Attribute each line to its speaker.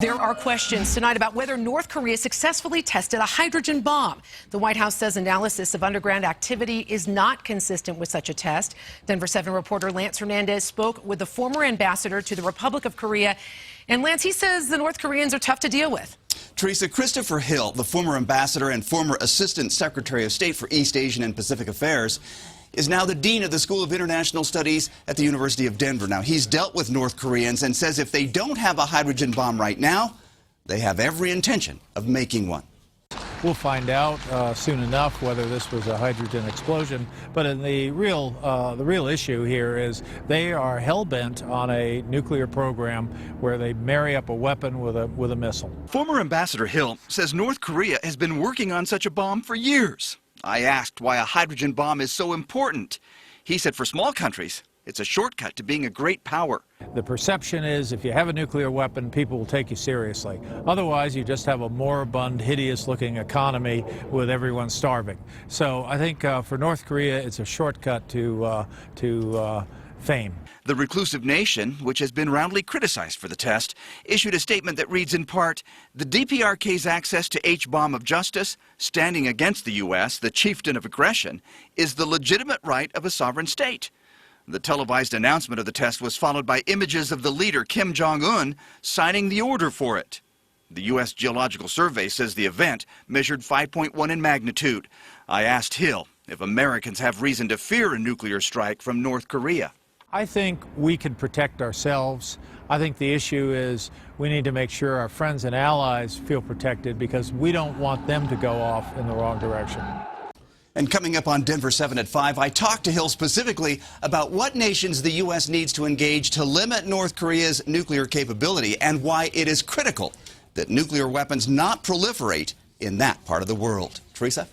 Speaker 1: There are questions tonight about whether North Korea successfully tested a hydrogen bomb. The White House says analysis of underground activity is not consistent with such a test. Denver 7 reporter Lance Hernandez spoke with the former ambassador to the Republic of Korea. And Lance, he says the North Koreans are tough to deal with.
Speaker 2: Teresa, Christopher Hill, the former ambassador and former assistant secretary of state for East Asian and Pacific Affairs, is now the dean of the School of International Studies at the University of Denver. Now, he's dealt with North Koreans and says if they don't have a hydrogen bomb right now, they have every intention of making one.
Speaker 3: We'll find out soon enough whether this was a hydrogen explosion. But the real issue here is they are hell-bent on a nuclear program where they marry up a weapon with a missile.
Speaker 4: Former Ambassador Hill says North Korea has been working on such a bomb for years. I asked why a hydrogen bomb is so important. He said for small countries, it's a shortcut to being a great power.
Speaker 3: The perception is if you have a nuclear weapon, people will take you seriously. Otherwise, you just have a moribund, hideous-looking economy with everyone starving. So I think for North Korea, it's a shortcut to fame.
Speaker 4: The reclusive nation, which has been roundly criticized for the test, issued a statement that reads in part, the DPRK's access to H-bomb of justice, standing against the U.S., the chieftain of aggression, is the legitimate right of a sovereign state. The televised announcement of the test was followed by images of the leader, Kim Jong-un, signing the order for it. The U.S. Geological Survey says the event measured 5.1 in magnitude. I asked Hill if Americans have reason to fear a nuclear strike from North Korea.
Speaker 3: I think we can protect ourselves. I think the issue is we need to make sure our friends and allies feel protected because we don't want them to go off in the wrong direction.
Speaker 2: And coming up on Denver 7 at 5, I talked to Hill specifically about what nations the U.S. needs to engage to limit North Korea's nuclear capability and why it is critical that nuclear weapons not proliferate in that part of the world. Teresa?